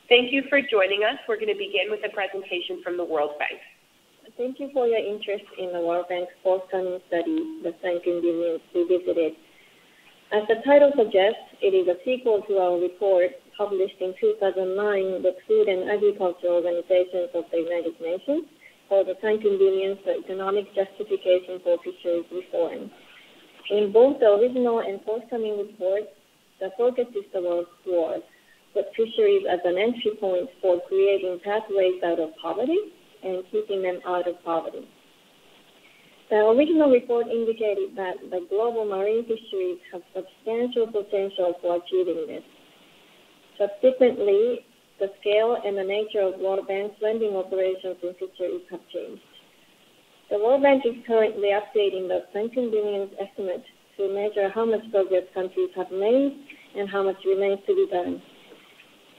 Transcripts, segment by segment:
Thank you for joining us. We're going to begin with a presentation from the World Bank. Thank you for your interest in the World Bank's forthcoming study, The Sunken Billions Revisited. As the title suggests, it is a sequel to our report published in 2009 with Food and Agriculture Organizations of the United Nations called The Sunken Billions, the Economic Justification for Fisheries Reform. In both the original and forthcoming reports, the focus is towards war, with fisheries as an entry point for creating pathways out of poverty and keeping them out of poverty. The original report indicated that the global marine fisheries have substantial potential for achieving this. Subsequently, the scale and the nature of World Bank's lending operations in fisheries have changed. The World Bank is currently updating the Sunken Billions estimate to measure how much progress countries have made and how much remains to be done.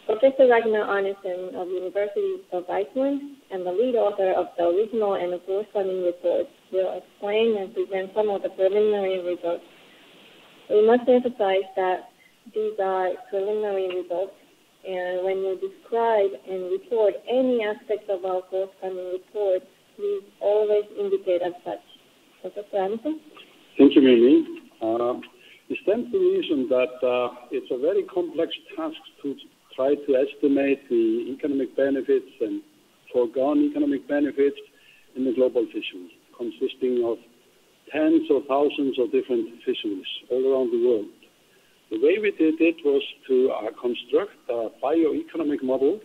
Professor Ragnar Arnesen of University of Iceland and the lead author of the original and the forthcoming reports will explain and present some of the preliminary results. We must emphasize that these are preliminary results, and when you describe and report any aspects of our forthcoming report, please always indicate as such. Professor Arnesen? Thank you, Mimi. It stands to reason that it's a very complex task to try to estimate the economic benefits and foregone economic benefits in the global fisheries, consisting of tens of thousands of different fisheries all around the world. The way we did it was to construct a bioeconomic model,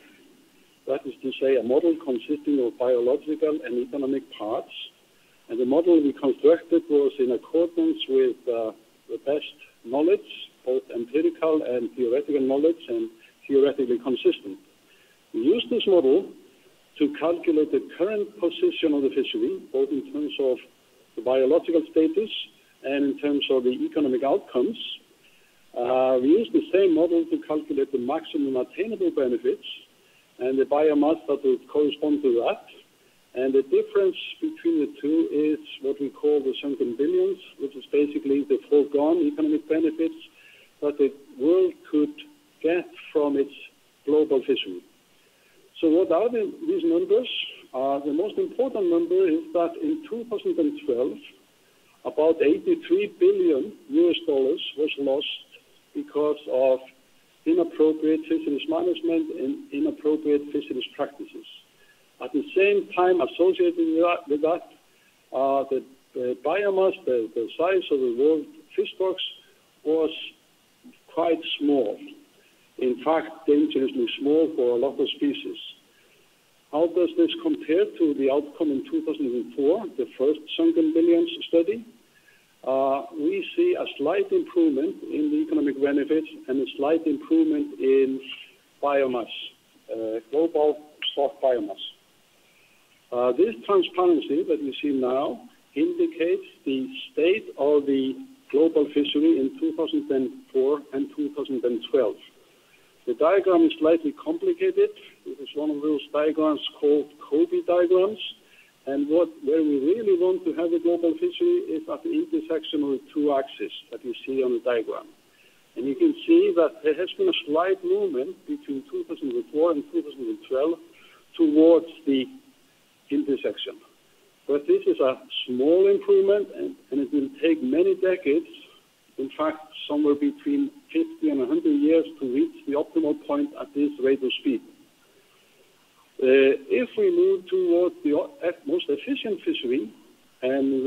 that is to say a model consisting of biological and economic parts. And the model we constructed was in accordance with the best knowledge, both empirical and theoretical knowledge, and theoretically consistent. We used this model to calculate the current position of the fishery, both in terms of the biological status and in terms of the economic outcomes. We used the same model to calculate the maximum attainable benefits and the biomass that would correspond to that. And the difference between the two is what we call the sunken billions, which is basically the foregone economic benefits that the world could get from its global fishery. So what are these numbers? The most important number is that in 2012, about $83 billion was lost because of inappropriate fisheries management and inappropriate fisheries practices. At the same time, associated with that, the biomass, the size of the world fish stocks was quite small. In fact, dangerously small for a lot of species. How does this compare to the outcome in 2004, the first Sunken Billions study? We see a slight improvement in the economic benefits and a slight improvement in biomass, global stock biomass. This transparency that you see now indicates the state of the global fishery in 2004 and 2012. The diagram is slightly complicated. It is one of those diagrams called Kobe diagrams. And where we really want to have the global fishery is at the intersection of the two axes that you see on the diagram. And you can see that there has been a slight movement between 2004 and 2012 towards the intersection. But this is a small improvement, and it will take many decades, in fact, somewhere between 50 and 100 years to reach the optimal point at this rate of speed. If we move towards the most efficient fishery and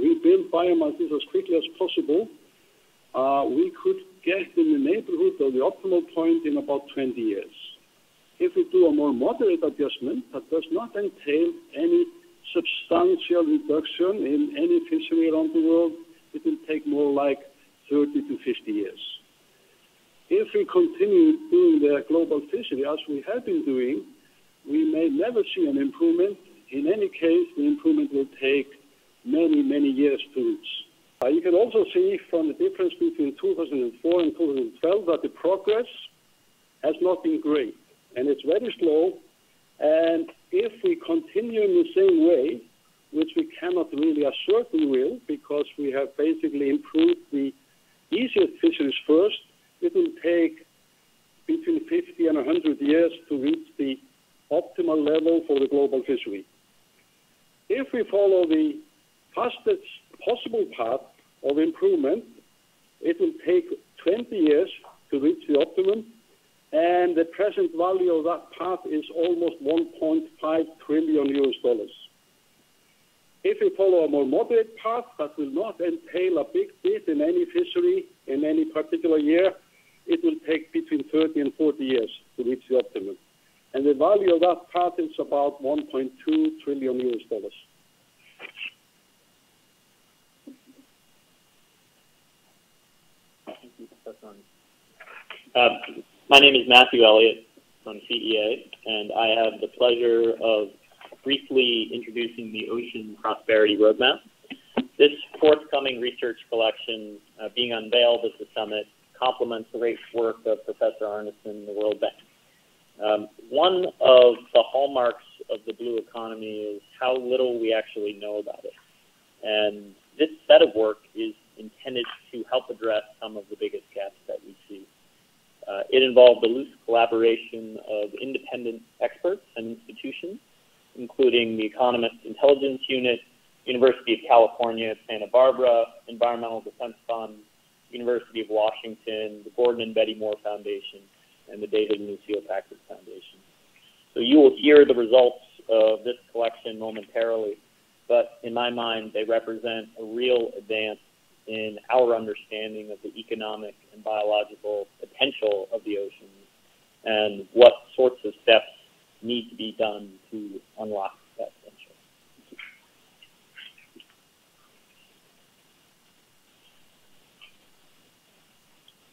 rebuild biomasses as quickly as possible, we could get in the neighborhood of the optimal point in about 20 years. If we do a more moderate adjustment that does not entail any substantial reduction in any fishery around the world, it will take more like 30 to 50 years. If we continue doing the global fishery as we have been doing, we may never see an improvement. In any case, the improvement will take many, many years to reach. You can also see from the difference between 2004 and 2012 that the progress has not been great, and it's very slow. And if we continue in the same way, which we cannot really assert we will, because we have basically improved the easiest fisheries first, it will take between 50 and than 100 years to reach the optimal level for the global fishery. If we follow the fastest possible path of improvement, it will take 20 years to reach the optimum, and the present value of that path is almost $1.5 trillion. If we follow a more moderate path that will not entail a big bit in any fishery in any particular year, it will take between 30 and 40 years to reach the optimum. And the value of that path is about $1.2 trillion. My name is Matthew Elliott from CEA, and I have the pleasure of briefly introducing the Ocean Prosperity Roadmap. This forthcoming research collection being unveiled at the summit complements the great work of Professor Arneson in the World Bank. One of the hallmarks of the blue economy is how little we actually know about it. And this set of work is intended to help address some of the biggest gaps that we see. It involved the loose collaboration of independent experts and institutions, including the Economist Intelligence Unit, University of California at Santa Barbara, Environmental Defense Fund, University of Washington, the Gordon and Betty Moore Foundation, and the David and Lucille Packard Foundation. So you will hear the results of this collection momentarily, but in my mind, they represent a real advance in our understanding of the economic and biological potential of the oceans and what sorts of steps need to be done to unlock that potential.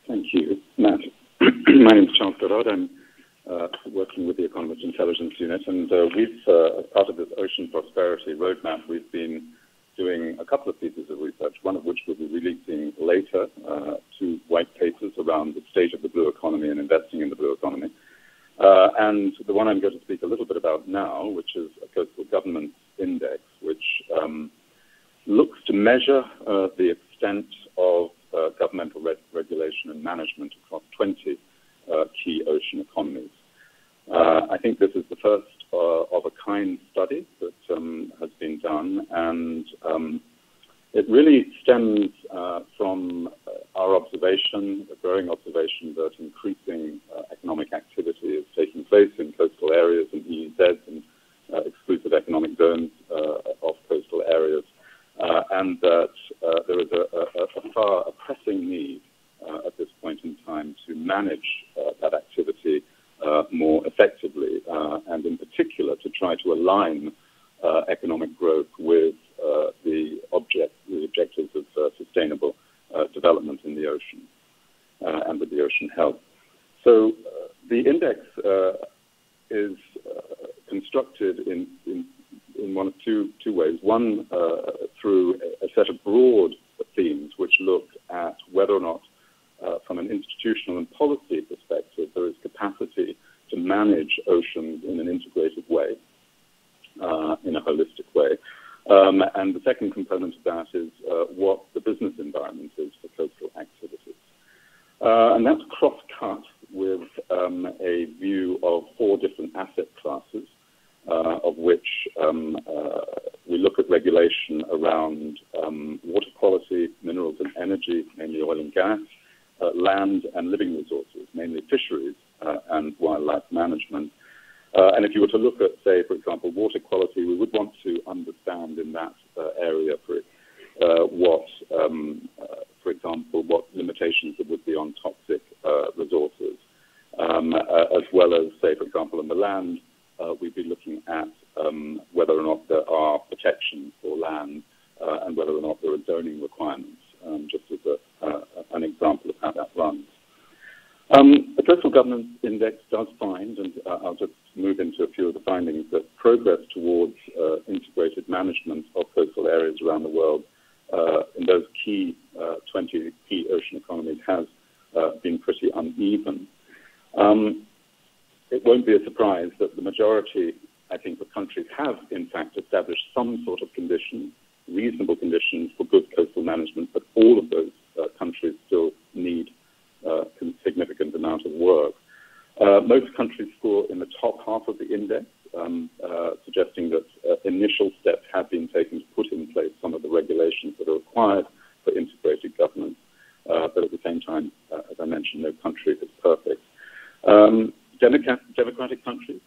Thank you, Matt. My name is Charles Goddard. I'm working with the Economist Intelligence Unit, and we've, as part of this Ocean Prosperity Roadmap, we've been doing a couple of pieces of research, one of which we'll be releasing later, two white papers around the state of the blue economy and investing in the blue economy. And the one I'm going to speak a little bit about now, which is a Coastal Governance Index, which looks to measure the extent of governmental regulation and management across 20 key ocean economies. I think this is the first of a kind study that has been done, and it really stems from our observation, a growing observation, that increasing economic activity is taking place in coastal areas and EEZs and exclusive economic zones of coastal areas, and that there is a pressing need at this point in time to manage that activity more effectively, and in particular to try to align economic growth with the objectives of sustainable development in the ocean and with the ocean health. So the index is constructed in one of two ways. One, through a set of broad themes which look at whether or not, from an institutional and policy perspective, there is capacity to manage oceans in an integrated way, in a holistic way. And the second component of that is what the business environment is for coastal activities. And that's cross-cut with a view of 4 different asset classes, of which we look at regulation around water quality, minerals and energy, mainly oil and gas, land and living resources, mainly fisheries and wildlife management. And if you were to look at, say, for example, water quality, we would want to understand in that area for example, what limitations there would be on toxic resources, as well as, say, for example, on the land, we'd be looking at whether or not there are protections for land and whether or not there are zoning requirements, just as an example of how that runs. The Coastal Governance Index does find, and I'll just move into a few of the findings, that progress towards integrated management of coastal areas around the world in those 20 key ocean economies has been pretty uneven. It won't be a surprise that the majority, I think, of countries have, in fact, established some sort of conditions, reasonable conditions for good coastal management, but all of those countries still need a significant amount of work. Most countries score in the top half of the index, suggesting that initial steps have been taken to put in place some of the regulations that are required for integrated governance. But at the same time, as I mentioned, no country is perfect. Democratic countries,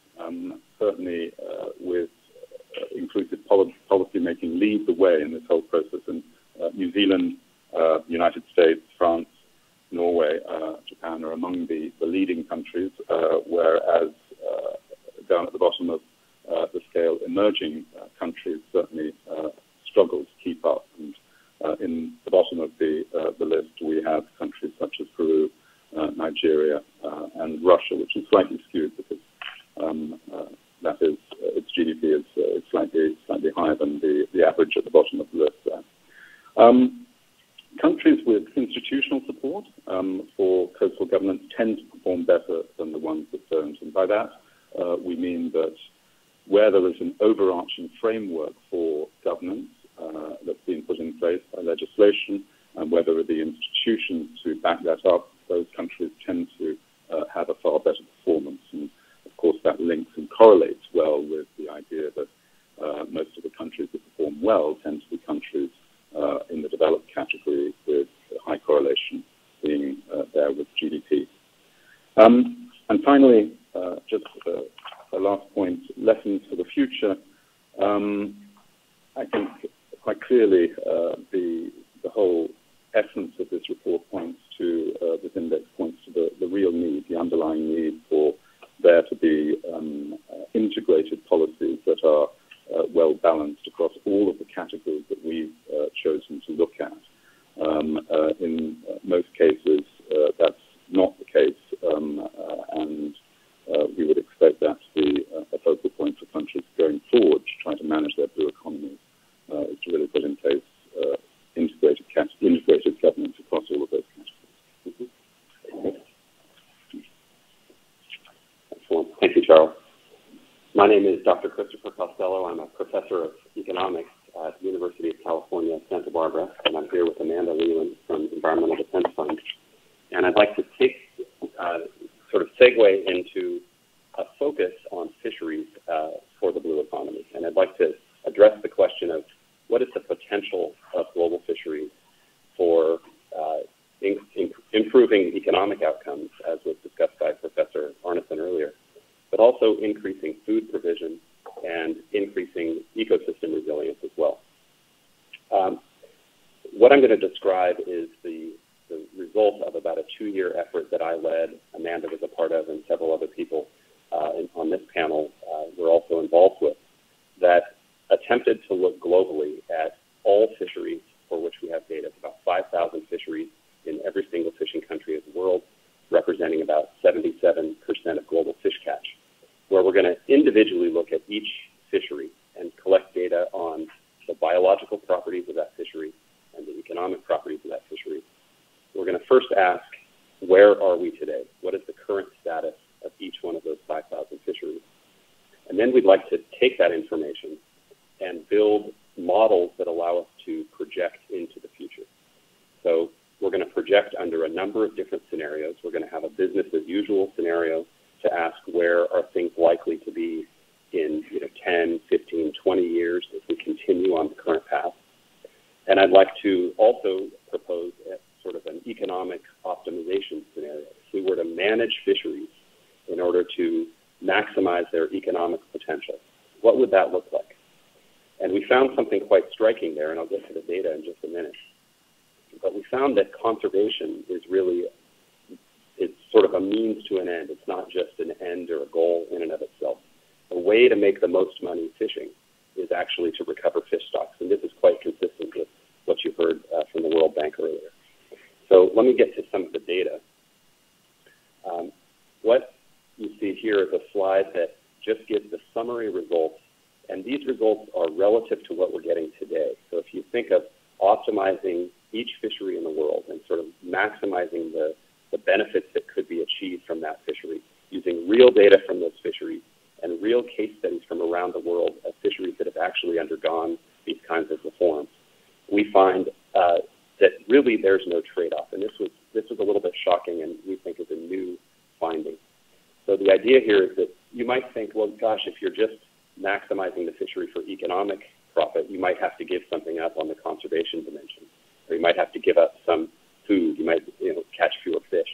certainly with inclusive policy making, lead the way in this whole process. And New Zealand, United States, France, Norway, Japan are among the leading countries, whereas down at the bottom of the scale, emerging countries certainly struggle to keep up. And in the bottom of the list, we have countries such as Peru, Nigeria, and Russia, which is slightly skewed because that is its GDP is slightly higher than the average at the bottom of the list there. Countries with institutional support for coastal governance tend to perform better than the ones that don't. And by that, we mean that where there is an overarching framework for governance that's been put in place by legislation, and where there are the institutions to back that up, those countries tend to have a far better performance. And of course, that links and correlates well with the idea that most of the countries that perform well tend to be countries in the developed category with high correlation being there with GDP. And finally, just a last point, lessons for the future. I think quite clearly the whole essence of this report points to, this index points to the real need, the underlying need for there to be integrated policies that are well balanced across all of the categories that we've chosen to look at. In most cases, that's not the case, and we would expect that to be a focal point for countries going forward to try to manage their blue economies, is to really put in place integrated governance across all of those categories. Excellent. Thank you, Charles. My name is Dr. Christopher Costello. I'm a professor of economics at the University of California, Santa Barbara, and I'm here with Amanda Leland from Environmental Defense Fund. And I'd like to take sort of segue into a focus on fisheries for the blue economy. And I'd like to address the question of what is the potential of global fisheries for improving economic outcomes, as was discussed by Professor Arneson earlier, but also increasing food provision and increasing ecosystem resilience as well. What I'm going to describe is the result of about a 2-year effort that I led, Amanda was a part of, and several other people on this panel were also involved with, that attempted to look globally at all fisheries for which we have data. It's about 5,000 fisheries in every single fishing country of the world, representing about 77% of global fish catch, where we're going to individually look at each fishery and collect data on the biological properties of that fishery and the economic properties of that fishery. We're going to first ask, where are we today? What is the current status of each one of those 5,000 fisheries? And then we'd like to take that information and build models that allow us to project into the future. So we're going to project under a number of different scenarios. We're going to have a business as usual scenario to ask where are things likely to be in 10, 15, 20 years if we continue on the current path. And I'd like to also propose sort of an economic optimization scenario. If we were to manage fisheries in order to maximize their economic potential, what would that look like? And we found something quite striking there, and I'll get to the data in just a minute. But we found that conservation is really, it's sort of a means to an end. It's not just an end or a goal in and of itself. A way to make the most money fishing is actually to recover fish stocks, and this is quite consistent with what you heard from the World Bank earlier. So let me get to some of the data. What you see here is a slide that just gives the summary results, and these results are relative to what we're getting today. So if you think of optimizing each fishery in the world and sort of maximizing the benefits that could be achieved from that fishery, using real data from those fisheries and real case studies from around the world of fisheries that have actually undergone these kinds of reforms, we find that really there's no trade-off. And this was a little bit shocking, and we think is a new finding. So the idea here is that you might think, well, gosh, if you're just maximizing the fishery for economic profit, you might have to give something up on the conservation dimension, or you might have to give up some food. You might, catch fewer fish.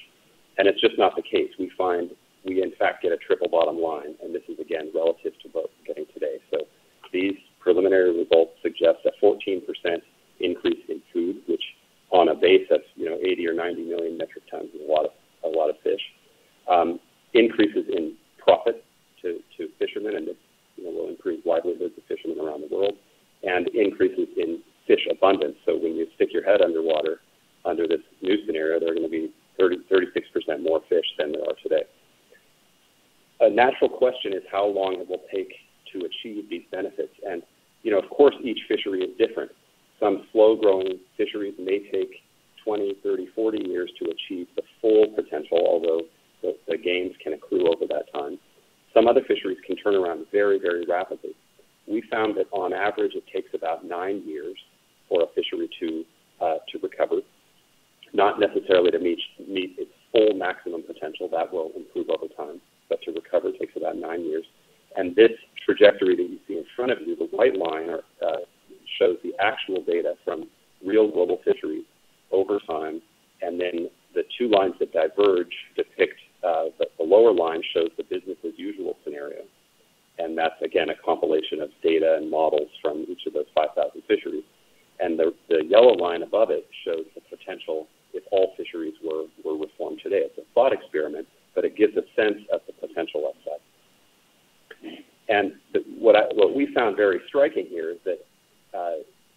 And it's just not the case. We find we, in fact, get a triple bottom line, and this is, again, relative to what we're getting today. So these preliminary results suggest a 14% increase in food, which on a base of, 80 or 90 million metric tons is a lot of fish. Increases in profit to fishermen, and this will improve livelihoods of fishermen around the world, and increases in fish abundance. So when you stick your head underwater under this new scenario, there are going to be 36% more fish than there are today. A natural question is how long it will take to achieve these benefits. And, of course, each fishery is different. Some slow-growing fisheries may take 20, 30, 40 years to achieve the full potential, although the gains can accrue over that time. Some other fisheries can turn around very, very rapidly. We found that on average it takes about 9 years for a fishery to recover, not necessarily to meet its full maximum potential. That will improve over time, but to recover takes about 9 years. And this trajectory that you see in front of you, the white line, shows the actual data from real global fisheries over time, and then the two lines that diverge depict the lower line shows the business as usual scenario, and that's, again, a compilation of data and models from each of those 5,000 fisheries. And the yellow line above it shows the potential if all fisheries were reformed today. It's a thought experiment, but it gives a sense of the potential upside. And what we found very striking here is that,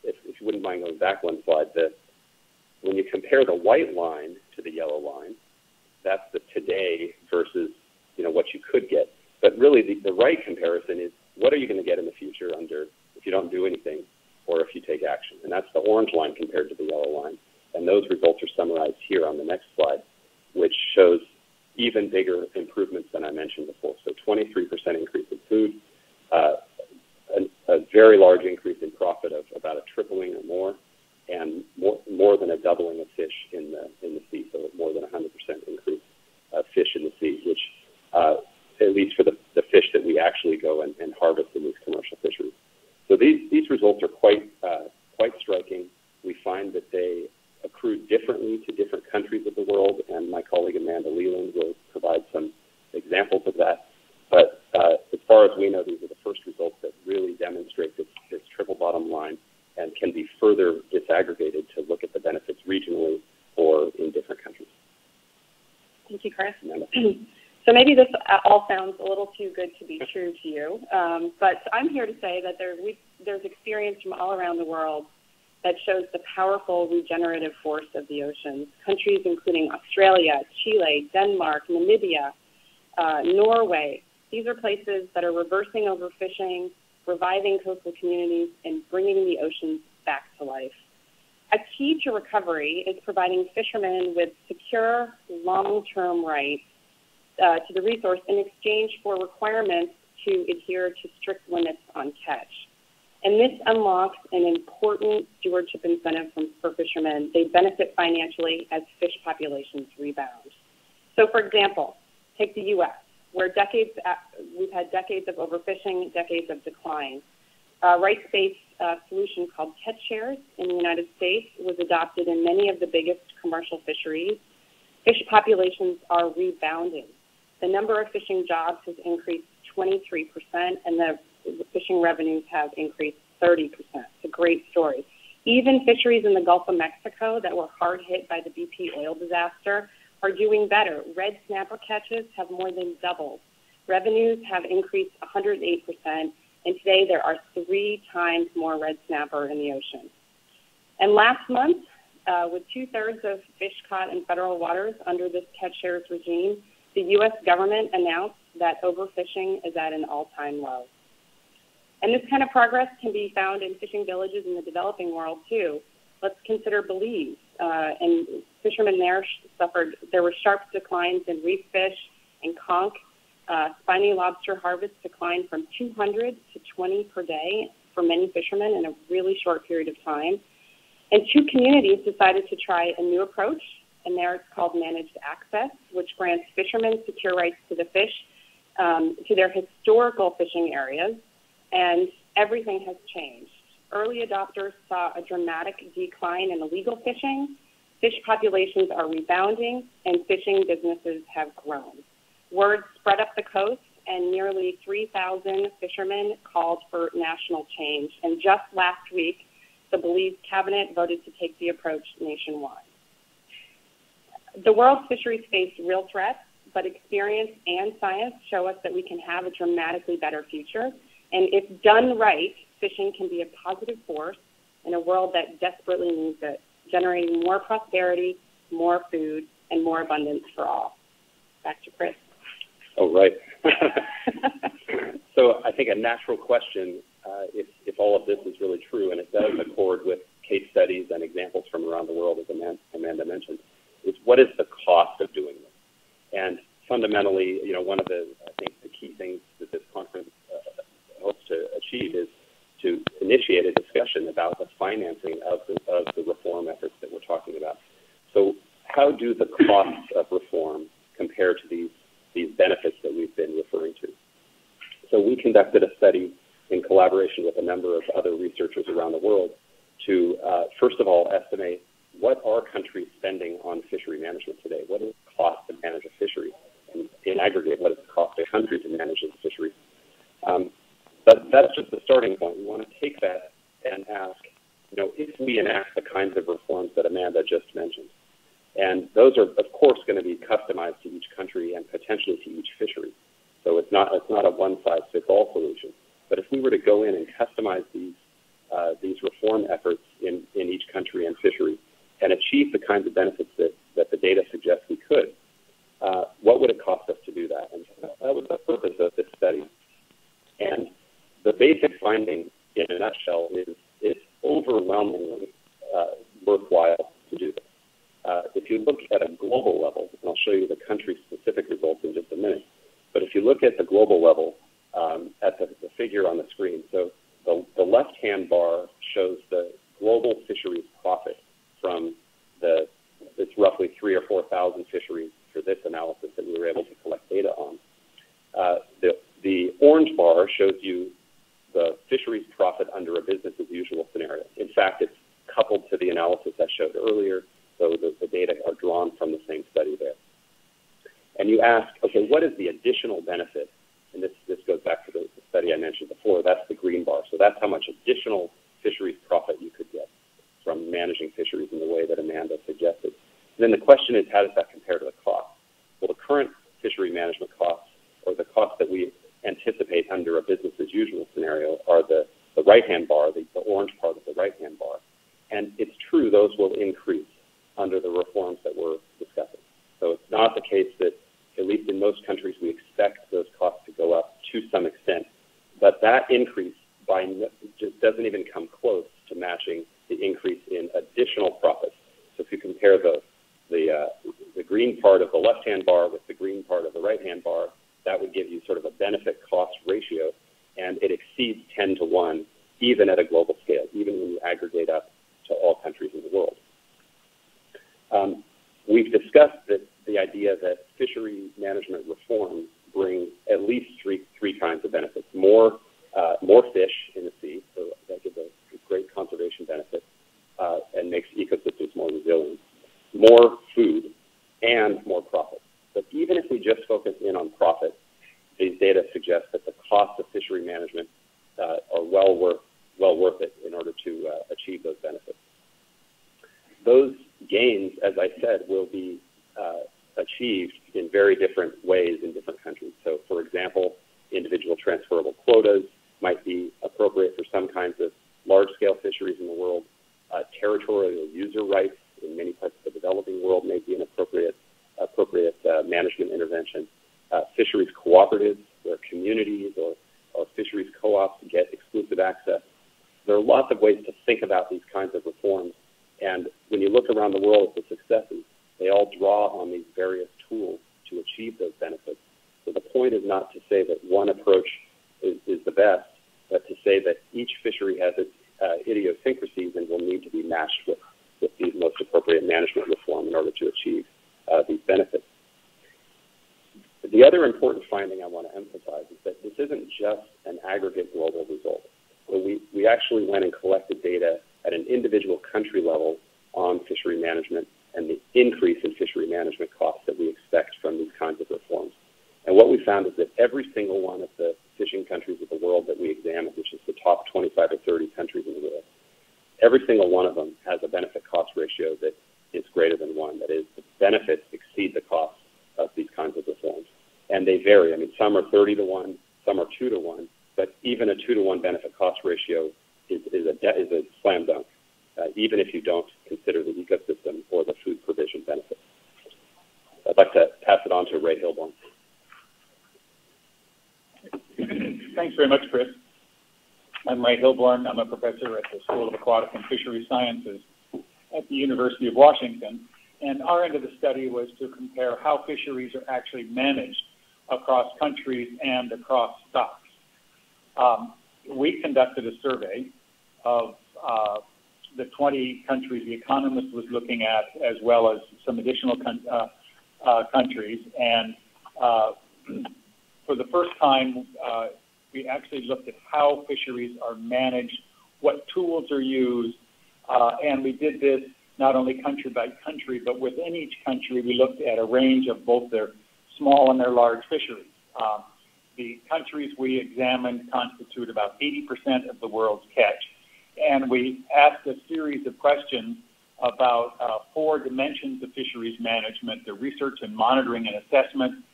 if you wouldn't mind going back one slide, that when you compare the white line to the yellow line, that's the today versus what you could get. But really, the right comparison is what are you going to get in the future if you don't do anything or if you take action. And that's the orange line compared to the yellow line. And those results are summarized here on the next slide, which shows even bigger improvements than I mentioned before. So 23% increase in food, a very large increase in profit of about a tripling or more, and more than a doubling of fish in the sea, so more than 100% increase of fish in the sea, which at least for the fish that we actually go and harvest in these commercial fisheries. So these results are quite striking. We find that they accrue differently to different countries of the world, and my colleague Amanda Leland will provide some examples of that. But as far as we know, these are the first results that really demonstrate this triple bottom line and can be further disaggregated to look at the benefits regionally or in different countries. Thank you, Chris. So maybe this all sounds a little too good to be true to you, but I'm here to say that there's experience from all around the world that shows the powerful regenerative force of the oceans. Countries including Australia, Chile, Denmark, Namibia, Norway. These are places that are reversing overfishing, reviving coastal communities, and bringing the oceans back to life. A key to recovery is providing fishermen with secure, long-term rights to the resource in exchange for requirements to adhere to strict limits on catch. And this unlocks an important stewardship incentive for fishermen. They benefit financially as fish populations rebound. So, for example, take the U.S., where we've had decades of overfishing, decades of decline. A rights-based solution called catch shares in the United States was adopted in many of the biggest commercial fisheries. Fish populations are rebounding. The number of fishing jobs has increased 23%, and the fishing revenues have increased 30%. It's a great story. Even fisheries in the Gulf of Mexico that were hard hit by the BP oil disaster are doing better. Red snapper catches have more than doubled. Revenues have increased 108%, and today there are 3 times more red snapper in the ocean. And last month, with 2/3 of fish caught in federal waters under this catch shares regime, the U.S. government announced that overfishing is at an all-time low. And this kind of progress can be found in fishing villages in the developing world, too. Let's consider Belize. And fishermen there were sharp declines in reef fish and conch. Spiny lobster harvest declined from 200 to 20 per day for many fishermen in a really short period of time. And 2 communities decided to try a new approach and there it's called managed access, which grants fishermen secure rights to the fish, to their historical fishing areas, and everything has changed. Early adopters saw a dramatic decline in illegal fishing. Fish populations are rebounding, and fishing businesses have grown. Word spread up the coast, and nearly 3,000 fishermen called for national change. And just last week, the Belize cabinet voted to take the approach nationwide. The world's fisheries face real threats, but experience and science show us that we can have a dramatically better future. And if done right, fishing can be a positive force in a world that desperately needs it, generating more prosperity, more food, and more abundance for all. Back to Chris. Oh, right. So I think a natural question, if all of this is really true, and it does accord with case studies and examples from around the world, as Amanda mentioned, is what is the cost of doing this? And fundamentally, one of the, I think, the key things that this conference hopes to achieve is to initiate a discussion about the financing of the reform efforts that we're talking about. So how do the costs of reform compare to these benefits that we've been referring to? So we conducted a study in collaboration with a number of other researchers around the world to, first of all, estimate what are countries spending on fishery management today? What does it cost to manage a fishery? And in aggregate, what does it cost a country to manage a fishery? But that's just the starting point. We want to take that and ask, if we enact the kinds of reforms that Amanda just mentioned, and those are, of course, going to be customized to each country and potentially to each fishery. So it's not a one-size-fits-all solution. But if we were to go in and customize these reform efforts in each country and fishery and achieve the kinds of benefits that the data suggests we could, what would it cost us to do that? And that was the purpose of this study. And the basic finding, in a nutshell, is it's overwhelmingly worthwhile to do this. If you look at a global level, and I'll show you the country-specific results in just a minute, but if you look at the global level, at the figure on the screen, so the left-hand bar shows the global fisheries profit from it's roughly 3,000 or 4,000 fisheries for this analysis that we were able to collect data on. The orange bar shows you the fisheries profit under a business-as-usual scenario. In fact, it's coupled to the analysis I showed earlier, so the data are drawn from the same study there. And you ask, okay, what is the additional benefit? And this goes back to the study I mentioned before. That's the green bar. So that's how much additional fisheries profit you could get from managing fisheries in the way that Amanda suggested. And then the question is, how does that compare to the cost? Well, the current fishery management costs, or the costs that we anticipate under a business-as-usual scenario, are the right-hand bar, the orange part of the right-hand bar. And it's true, those will increase under the reforms that we're discussing. So it's not the case that, at least in most countries, we expect those costs to go up to some extent. But that increase just doesn't even come close to matching the increase in additional profits. So if you compare the green part of the left-hand bar with the green part of the right-hand bar, that would give you sort of a benefit-cost ratio, and it exceeds 10 to 1, even at a global scale, even when you aggregate up to all countries in the world. We've discussed the idea that fishery management reforms bring at least three kinds of benefits. More fish in the sea, so that gives a great conservation benefit and makes ecosystems more resilient. More food and more profit. But even if we just focus in on profit, these data suggest that the costs of fishery management are well worth it in order to achieve those benefits. Those gains, as I said, will be achieved in very different ways in different countries. So, for example, individual transferable quotas might be appropriate for some kinds of large-scale fisheries in the world. Territorial user rights in many parts of the developing world may be an appropriate management intervention. Fisheries cooperatives, where communities or fisheries co-ops get exclusive access. There are lots of ways to think about these kinds of reforms. And when you look around the world at the successes, they all draw on these various tools to achieve those benefits. So the point is not to say that one approach is the best, but to say that each fishery has its idiosyncrasies and will need to be matched with with the most appropriate management reform in order to achieve these benefits. The other important finding I want to emphasize is that this isn't just an aggregate global result. So we actually went and collected data at an individual country level on fishery management and the increase in fishery management costs that we expect from these kinds of reforms. And what we found is that every single one of the fishing countries of the world that we examined, which is the top 25 or 30 countries in the world, every single one of them has a benefit-cost ratio that is greater than 1. That is, the benefits exceed the costs of these kinds of reforms. And they vary. I mean, some are 30 to 1, some are 2 to 1, but even a 2 to 1 benefit-cost ratio is a slam dunk, even if you don't consider the ecosystem or the food provision benefits. I'd like to pass it on to Ray Hilborn. Thanks very much, Chris. I'm Ray Hilborn. I'm a professor at the School of Aquatic and Fisheries Sciences at the University of Washington. And our end of the study was to compare how fisheries are actually managed across countries and across stocks. We conducted a survey of the 20 countries the Economist was looking at, as well as some additional countries. And for the first time, we actually looked at how fisheries are managed, what tools are used, and we did this not only country by country, but within each country, we looked at a range of both their small and their large fisheries. The countries we examined constitute about 80% of the world's catch. And we asked a series of questions about 4 dimensions of fisheries management: the research and monitoring and assessment,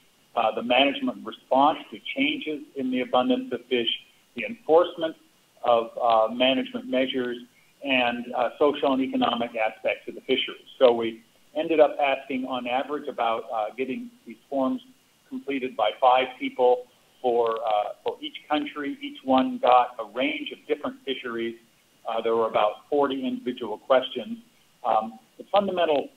the management response to changes in the abundance of fish, the enforcement of management measures, and social and economic aspects of the fisheries. So we ended up asking on average about getting these forms completed by 5 people for each country. Each one got a range of different fisheries. There were about 40 individual questions. The fundamental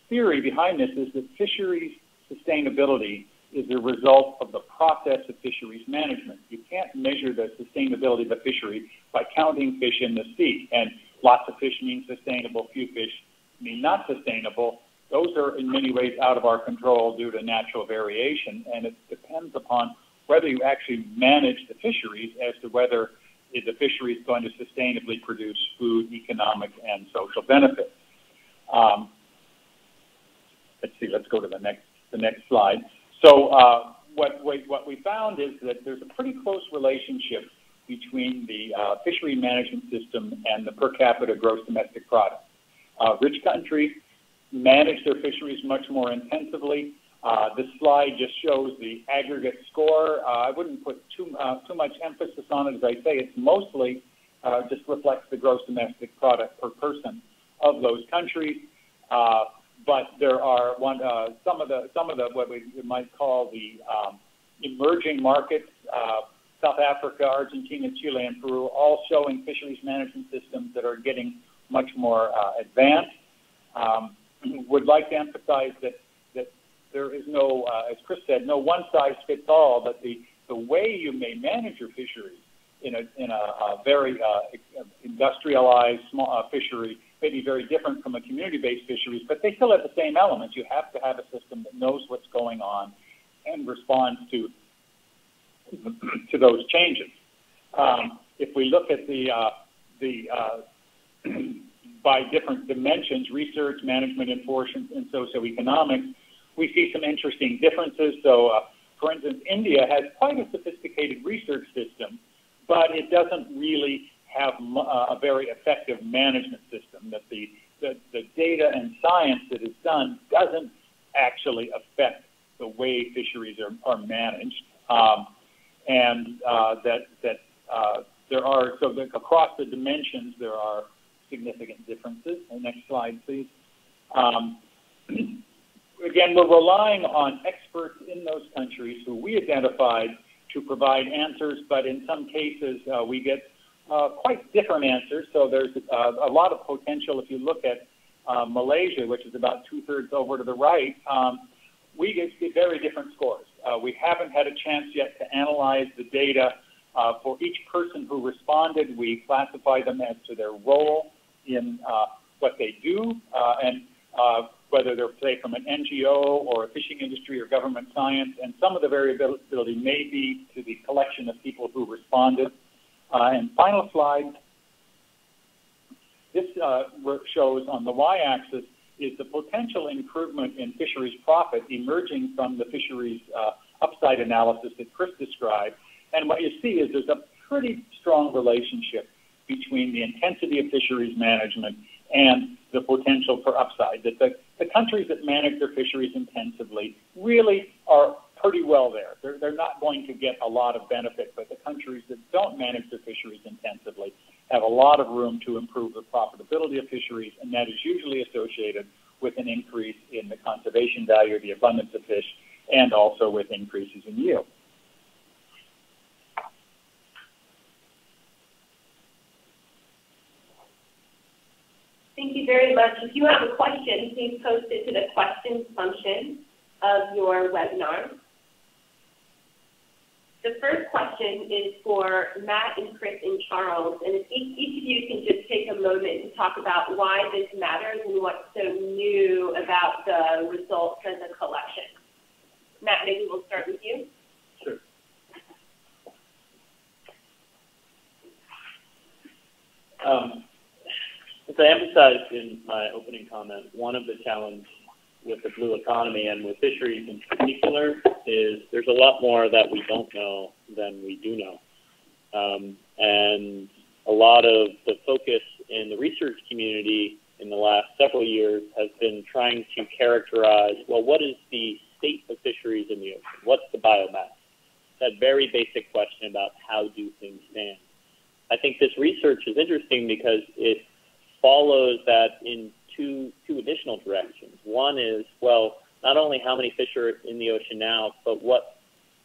theory behind this is that fisheries sustainability is a result of the process of fisheries management. You can't measure the sustainability of a fishery by counting fish in the sea. And lots of fish mean sustainable, few fish mean not sustainable. Those are in many ways out of our control due to natural variation, and it depends upon whether you actually manage the fisheries as to whether the fishery is going to sustainably produce food, economic, and social benefits. Let's go to the next slide. So what we found is that there's a pretty close relationship between the fishery management system and the per capita gross domestic product. Rich countries manage their fisheries much more intensively. This slide just shows the aggregate score. I wouldn't put too much emphasis on it. As I say, it's mostly just reflects the gross domestic product per person of those countries. But there are some of the what we might call the emerging markets, South Africa, Argentina, Chile, and Peru, all showing fisheries management systems that are getting much more advanced. Would like to emphasize that there is no, as Chris said, no one size fits all, but the way you may manage your fisheries in a very industrialized small fishery may be very different from a community-based fisheries, but they still have the same elements. You have to have a system that knows what's going on and responds to those changes. If we look at by different dimensions, research, management, enforcement, and socioeconomics, we see some interesting differences. So, for instance, India has quite a sophisticated research system, but it doesn't really have a very effective management system. That the data and science that is done doesn't actually affect the way fisheries are managed, there are across the dimensions there are significant differences. Next slide, please. Again, we're relying on experts in those countries who we identified to provide answers, but in some cases we get quite different answers. So there's a lot of potential. If you look at Malaysia, which is about 2/3 over to the right, we get very different scores. We haven't had a chance yet to analyze the data for each person who responded. We classify them as to their role in what they do, and whether they're, say, from an NGO or a fishing industry or government science, and some of the variability may be to the collection of people who responded. And final slide, this shows on the y-axis is the potential improvement in fisheries profit emerging from the fisheries upside analysis that Chris described. And what you see is there's a pretty strong relationship between the intensity of fisheries management and the potential for upside. That the countries that manage their fisheries intensively really are pretty well there. They're not going to get a lot of benefit, but the countries that don't manage their fisheries intensively have a lot of room to improve the profitability of fisheries, and that is usually associated with an increase in the conservation value, the abundance of fish, and also with increases in yield. Thank you very much. If you have a question, please post it to the questions function of your webinar. The first question is for Matt and Chris and Charles, and if each of you can just take a moment and talk about why this matters and what's so new about the results as a collection. Matt, maybe we'll start with you. Sure. As I emphasized in my opening comment, one of the challenges with the blue economy and with fisheries in particular is there's a lot more that we don't know than we do know. And a lot of the focus in the research community in the last several years has been trying to characterize, well, what is the state of fisheries in the ocean? What's the biomass? That very basic question about how do things stand. I think this research is interesting because it follows that in two additional directions. One is, well, not only how many fish are in the ocean now, but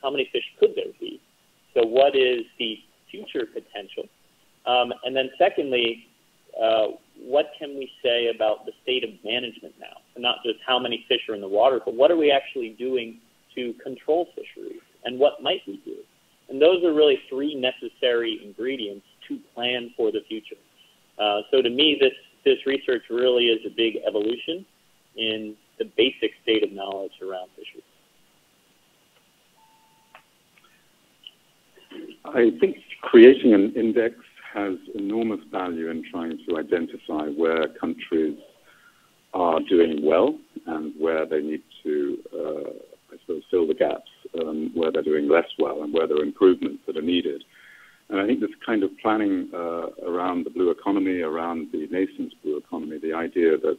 how many fish could there be? So what is the future potential? And then secondly, what can we say about the state of management now? So not just how many fish are in the water, but what are we actually doing to control fisheries? And what might we do? And those are really three necessary ingredients to plan for the future. So to me, this research really is a big evolution in the basic state of knowledge around fisheries. I think creating an index has enormous value in trying to identify where countries are doing well and where they need to, fill the gaps, where they're doing less well and where there are improvements that are needed. And I think this kind of planning around the blue economy, around the nascent blue economy, the idea that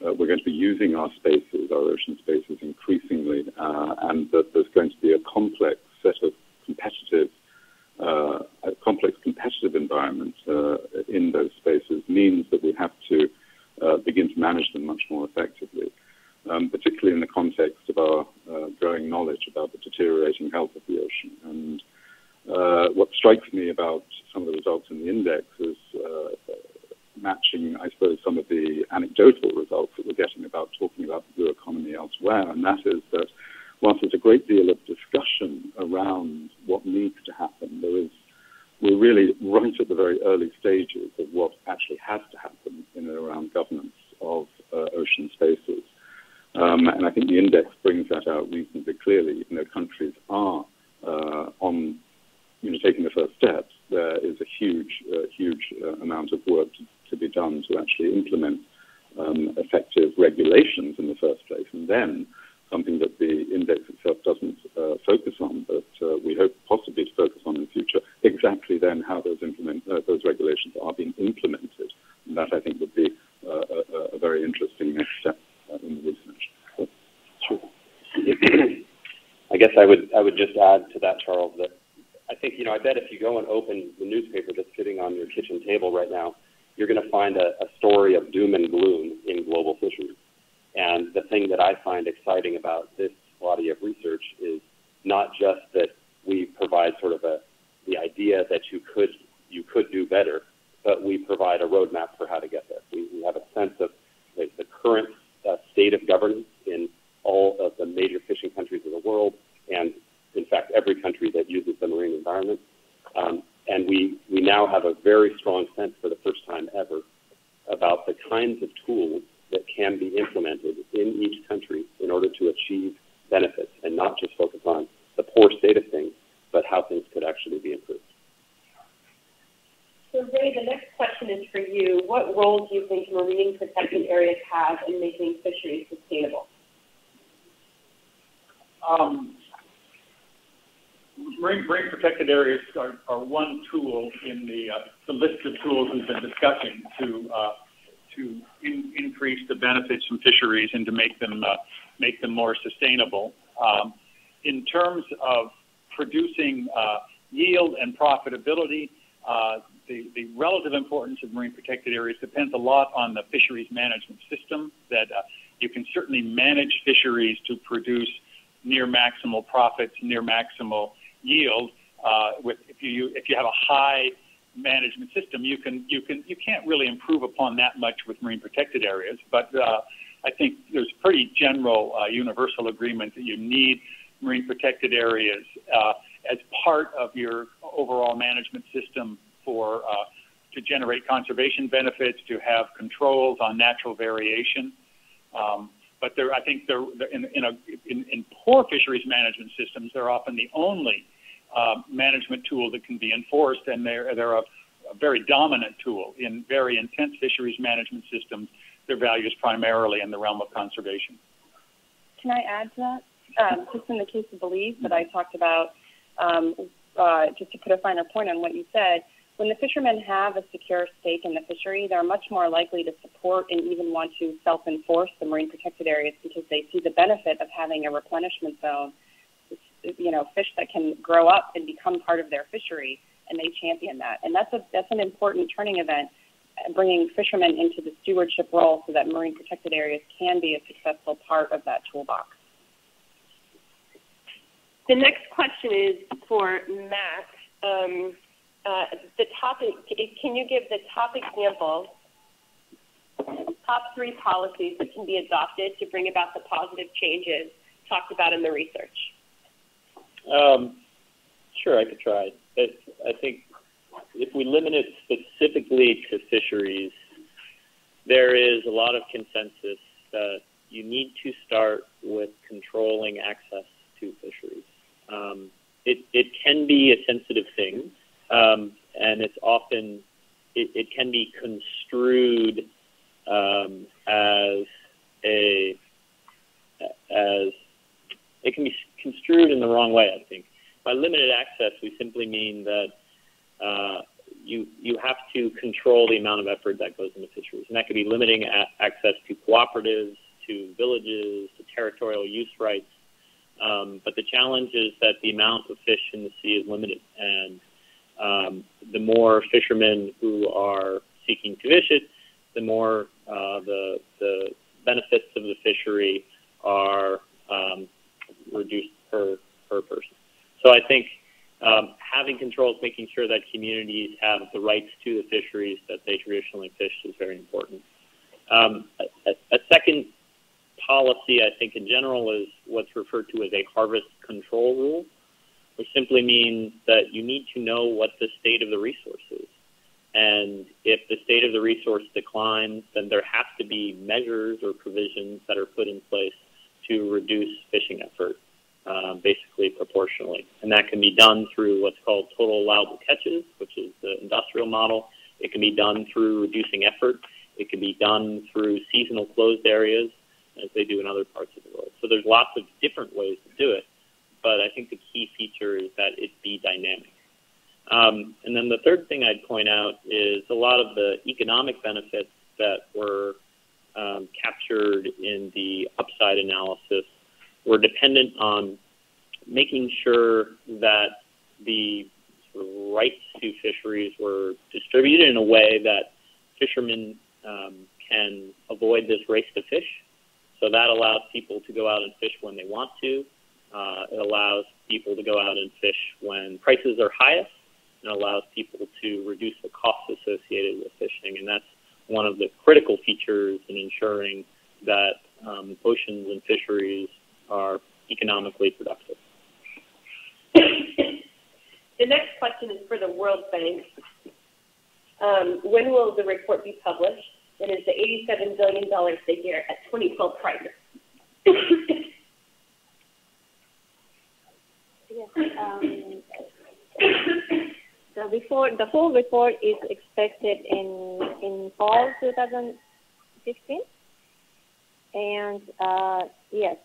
we're going to be using our spaces, our ocean spaces increasingly, and that there's going to be a complex set of competitive environment in those spaces means that we have to begin to manage them much more effectively, particularly in the context of our growing knowledge about the deteriorating health of the ocean. And what strikes me about some of the results in the index is matching, I suppose, some of the anecdotal results that we're getting about talking about the blue economy elsewhere, and that is that whilst there's a great deal of discussion around what needs to happen, we're really right at the very early stages of what actually has to happen in and around governance of ocean spaces. And I think the index brings that out reasonably clearly. Even though countries are taking the first steps, there is a huge amount of work to be done to actually implement effective regulations in the first place, and then something that the index itself doesn't focus on, but we hope possibly to focus on in the future, exactly then how those regulations are being implemented. And that, I think, would be a very interesting next step in the research. So, sure. I guess I would just add to that, Charles, that I think, I bet if you go and open the newspaper that's sitting on your kitchen table right now, you're going to find a story of doom and gloom in global fisheries. And the thing that I find exciting about this body of research is not just that we provide sort of the idea that you could do better, but we provide a roadmap for how to get there. We have a sense of the current state of governance in all of the major fishing countries of the world, and in fact every country that uses the marine environment. And we now have a very strong sense for the first time ever about the kinds of tools that can be implemented in each country in order to achieve benefits and not just focus on the poor state of things, but how things could actually be improved. So Ray, the next question is for you. What role do you think marine protected areas have in making fisheries sustainable? Marine protected areas are one tool in the list of tools we've been discussing to increase the benefits from fisheries and to make them more sustainable. In terms of producing yield and profitability, the relative importance of marine protected areas depends a lot on the fisheries management system. That you can certainly manage fisheries to produce near maximal profits, near maximal yield. If you have a high management system, you can't really improve upon that much with marine protected areas. But I think there's pretty general universal agreement that you need marine protected areas as part of your overall management system to generate conservation benefits, to have controls on natural variation. But I think in poor fisheries management systems, they're often the only management tool that can be enforced, and they're a very dominant tool. In very intense fisheries management systems, their value is primarily in the realm of conservation. Can I add to that? Just in the case of Belize that I talked about, just to put a finer point on what you said, when the fishermen have a secure stake in the fishery, they're much more likely to support and even want to self-enforce the marine protected areas because they see the benefit of having a replenishment zone, fish that can grow up and become part of their fishery, and they champion that. And that's an important turning event, bringing fishermen into the stewardship role so that marine protected areas can be a successful part of that toolbox. The next question is for Matt. The topic, can you give the top examples, top 3 policies that can be adopted to bring about the positive changes talked about in the research? Sure, I could try. I think if we limit it specifically to fisheries, there is a lot of consensus that you need to start with controlling access to fisheries. It can be a sensitive thing, and it's often it can be construed as it can be construed in the wrong way, I think. By limited access, we simply mean that you have to control the amount of effort that goes into fisheries. And that could be limiting access to cooperatives, to villages, to territorial use rights. But the challenge is that the amount of fish in the sea is limited. And the more fishermen who are seeking to fish it, the more the benefits of the fishery are reduced per person. So I think having controls, making sure that communities have the rights to the fisheries that they traditionally fished is very important. A second policy, I think, in general is what's referred to as a harvest control rule, which simply means that you need to know what the state of the resource is. And if the state of the resource declines, then there have to be measures or provisions that are put in place to reduce fishing effort, basically proportionally. And that can be done through what's called total allowable catches, which is the industrial model. It can be done through reducing effort. It can be done through seasonal closed areas, as they do in other parts of the world. So there's lots of different ways to do it, but I think the key feature is that it be dynamic. And then the third thing I'd point out is a lot of the economic benefits that were captured in the upside analysis were dependent on making sure that the sort of rights to fisheries were distributed in a way that fishermen can avoid this race to fish. So that allows people to go out and fish when they want to. It allows people to go out and fish when prices are highest. And it allows people to reduce the costs associated with fishing. And that's one of the critical features in ensuring that oceans and fisheries are economically productive. The next question is for the World Bank. When will the report be published? That is the $87 billion figure at 2012 prices. Yes. The full report is expected in fall 2016, and yes,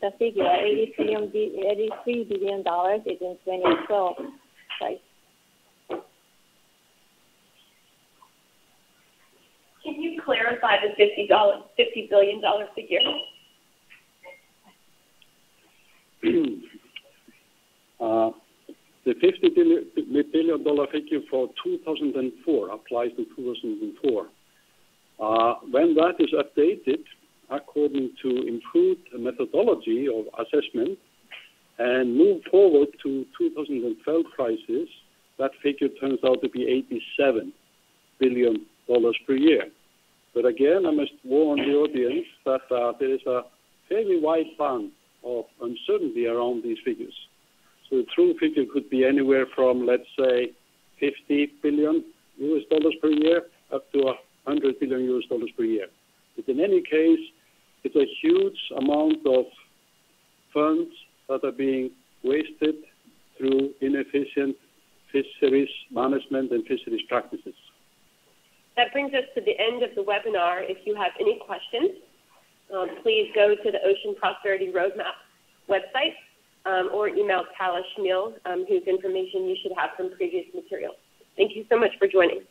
the figure $83 billion is in 2012 price. Can you clarify the $50 billion figure? The $50 billion figure for 2004 applies to 2004. When that is updated, according to improved methodology of assessment, and move forward to 2012 prices, that figure turns out to be $87 billion per year. But again, I must warn the audience that there is a fairly wide band of uncertainty around these figures. So the true figure could be anywhere from, let's say, $50 billion per year up to $100 billion per year. But in any case, it's a huge amount of funds that are being wasted through inefficient fisheries management and fisheries practices. That brings us to the end of the webinar. If you have any questions, please go to the Ocean Prosperity Roadmap website or email Tala Schmiel, whose information you should have from previous materials. Thank you so much for joining.